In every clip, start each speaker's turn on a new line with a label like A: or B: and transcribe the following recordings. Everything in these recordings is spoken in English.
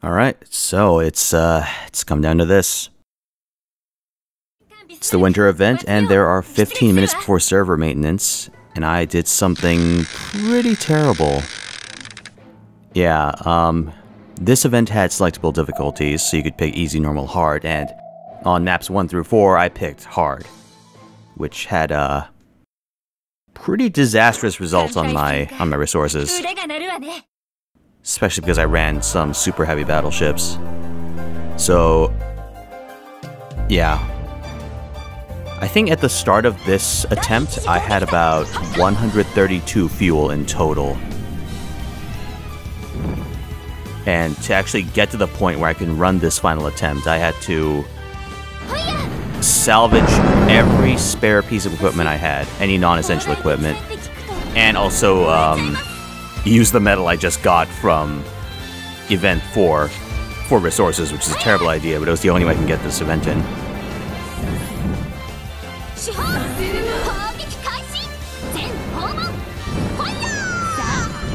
A: Alright, so it's come down to this. It's the winter event, and there are 15 minutes before server maintenance, and I did something pretty terrible. Yeah, this event had selectable difficulties, so you could pick easy, normal, hard, and on maps 1 through 4, I picked hard, which had, pretty disastrous results on my resources. Especially because I ran some super heavy battleships. So, yeah. I think at the start of this attempt, I had about 132 fuel in total. And to actually get to the point where I can run this final attempt, I had to salvage every spare piece of equipment I had, any non-essential equipment, and also use the metal I just got from Event 4 for resources, which is a terrible idea, but it was the only way I can get this event in.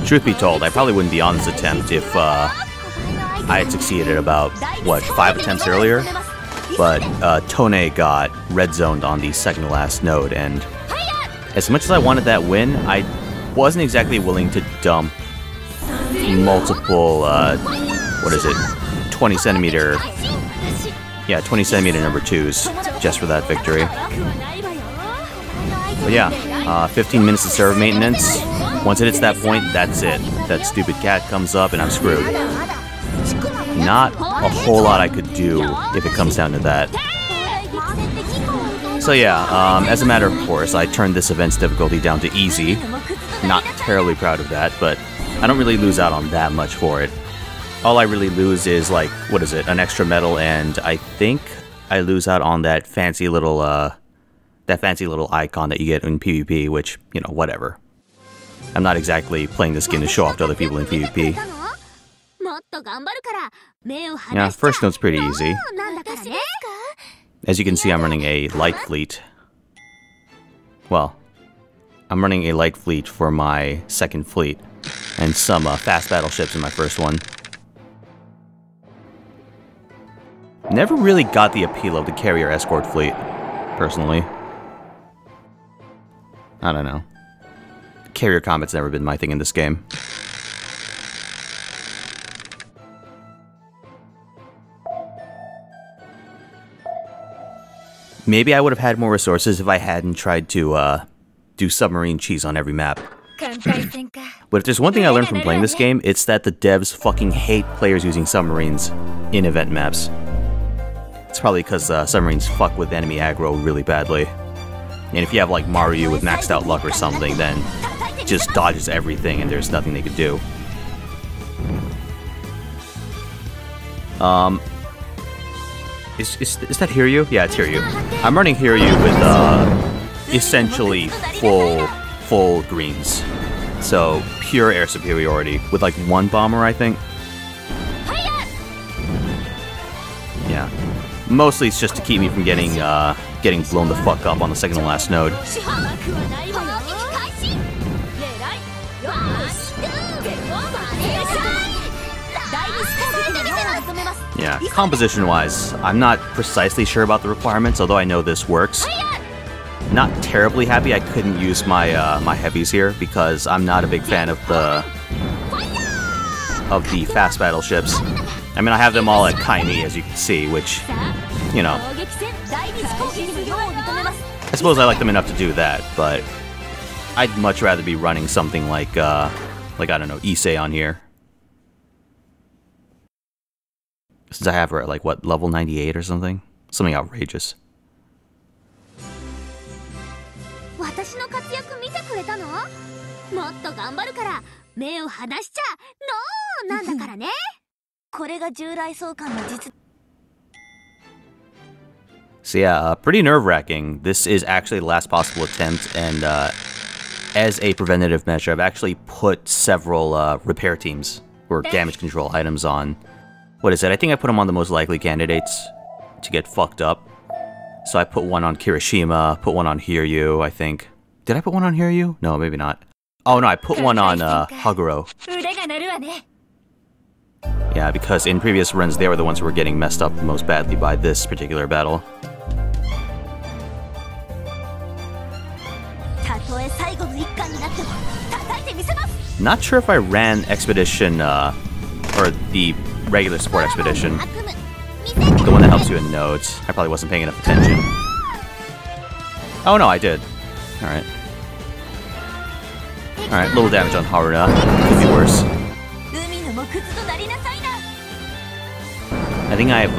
A: Truth be told, I probably wouldn't be on this attempt if I had succeeded about, what, 5 attempts earlier? But Tone got red zoned on the second to last node, and as much as I wanted that win, I wasn't exactly willing to dump multiple, 20 centimeter number 2s just for that victory. But yeah, 15 minutes of server maintenance. Once it hits that point, that's it. That stupid cat comes up and I'm screwed. Not a whole lot I could do if it comes down to that. So yeah, as a matter of course, I turned this event's difficulty down to easy. Not terribly proud of that, but I don't really lose out on that much for it. All I really lose is, like, an extra medal, and I think I lose out on that fancy little icon that you get in PvP, which, you know, whatever. I'm not exactly playing this game to show off to other people in PvP. Yeah, first note's pretty easy. As you can see, I'm running a light fleet. Well, I'm running a light fleet for my second fleet, and some fast battleships in my first one. Never really got the appeal of the carrier escort fleet, personally. I don't know. Carrier combat's never been my thing in this game. Maybe I would have had more resources if I hadn't tried to do submarine cheese on every map. But if there's one thing I learned from playing this game, it's that the devs fucking hate players using submarines in event maps. It's probably because submarines fuck with enemy aggro really badly. And if you have like Mario with maxed out luck or something, then it just dodges everything and there's nothing they could do. Is that Hiryu? Yeah, it's Hiryu. I'm running Hiryu with essentially full greens. So pure air superiority with like 1 bomber, I think. Yeah. Mostly it's just to keep me from getting blown the fuck up on the second to last node. Yeah, composition-wise, I'm not precisely sure about the requirements, although I know this works. Not terribly happy I couldn't use my my heavies here, because I'm not a big fan of the fast battleships. I mean, I have them all at Kaini, as you can see, which, you know, I suppose I like them enough to do that, but I'd much rather be running something like I don't know, Issei on here. Since I have her at, like, what, level 98 or something? Something outrageous. So yeah, pretty nerve-wracking. This is actually the last possible attempt, and as a preventative measure, I've actually put several repair teams or damage control items on. What is it? I think I put them on the most likely candidates to get fucked up. So I put one on Kirishima, put one on Hiryu, I think. Did I put one on Hiryu? No, maybe not. Oh no, I put one on Haguro. Yeah, because in previous runs, they were the ones who were getting messed up most badly by this particular battle. Not sure if I ran Expedition, or the regular support Expedition. The one that helps you in nodes. I probably wasn't paying enough attention. Oh no, I did. Alright. Alright, little damage on Haruna. Could be worse. I think I've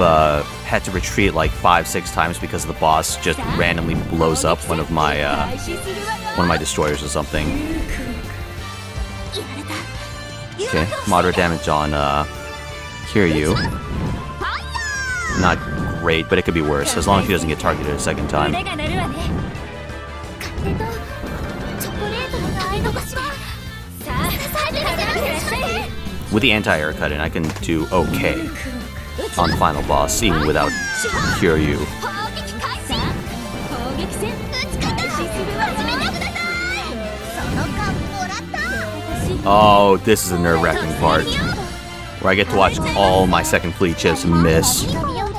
A: had to retreat like 5-6 times because the boss just randomly blows up one of my destroyers or something. Okay, moderate damage on Kiryu. Not great, but it could be worse, as long as she doesn't get targeted a second time. With the anti-air cut in, I can do okay on the final boss, even without Kiryu. Oh, this is a nerve-wracking part, where I get to watch all my second fleet ships miss,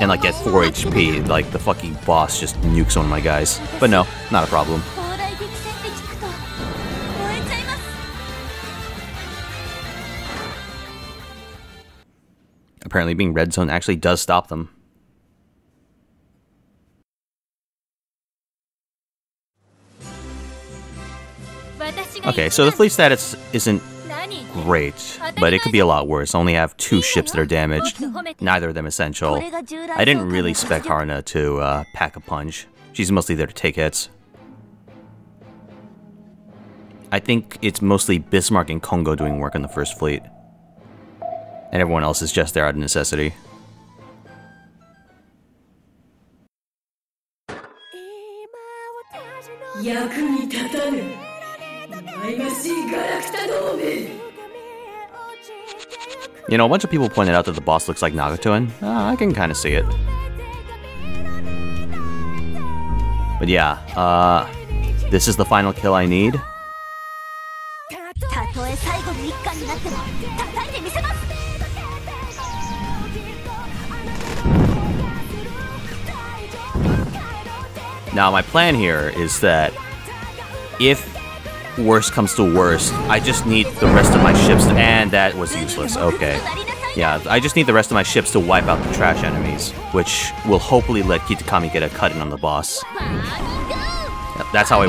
A: and like get 4 HP, like the fucking boss just nukes one of my guys. But no, not a problem. Apparently being red zone actually does stop them. Okay, so the fleet status isn't great, but it could be a lot worse. I only have 2 ships that are damaged, neither of them essential. I didn't really spec Haruna to pack a punch. She's mostly there to take hits. I think it's mostly Bismarck and Kongo doing work on the first fleet. And everyone else is just there out of necessity. You know, a bunch of people pointed out that the boss looks like Nagato, and I can kind of see it. But yeah, this is the final kill I need. Now, my plan here is that if worst comes to worst, I just need the rest of my ships to... And that was useless. Okay. Yeah, I just need the rest of my ships to wipe out the trash enemies, which will hopefully let Kitakami get a cut-in on the boss. That's how I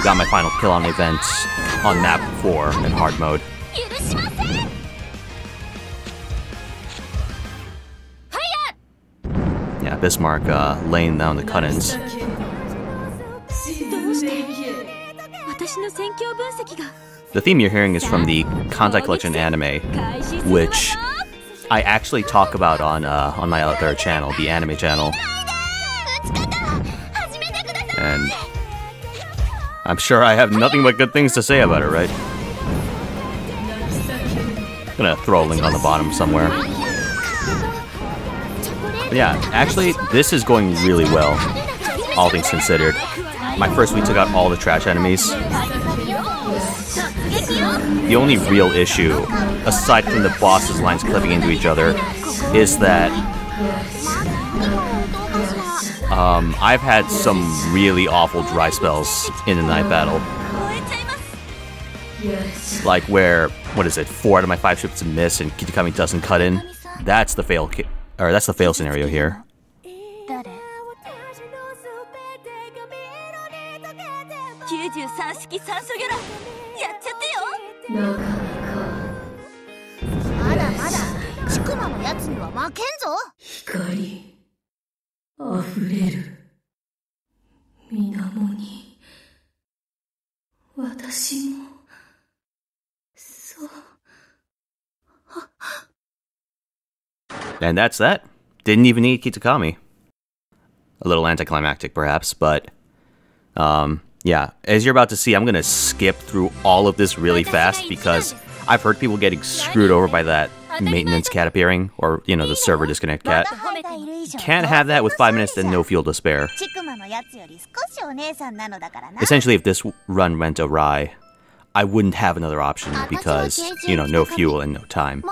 A: got my final kill on the event on map 4 in hard mode. Yeah, Bismarck laying down the cut-ins. The theme you're hearing is from the Kantai Collection anime, which I actually talk about on my other channel, the anime channel. And I'm sure I have nothing but good things to say about it, right? I'm gonna throw a link on the bottom somewhere. But yeah, actually, this is going really well, all things considered. My first week took out all the trash enemies. The only real issue, aside from the boss's lines clipping into each other, is that I've had some really awful dry spells in the night battle. Like where, what is it, 4 out of my 5 ships miss and Kitakami doesn't cut in. That's the fail scenario here. And that's that. Didn't even need Kitakami. A little anticlimactic, perhaps, but yeah, as you're about to see, I'm gonna skip through all of this really fast because I've heard people getting screwed over by that maintenance cat appearing, or, you know, the server disconnect cat. Can't have that with 5 minutes and no fuel to spare. Essentially, if this run went awry, I wouldn't have another option because, you know, no fuel and no time.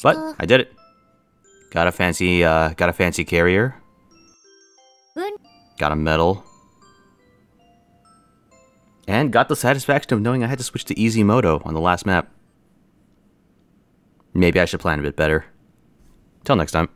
A: But I did it. Got a fancy carrier. Got a medal. And got the satisfaction of knowing I had to switch to easy moto on the last map. Maybe I should plan a bit better. Till next time.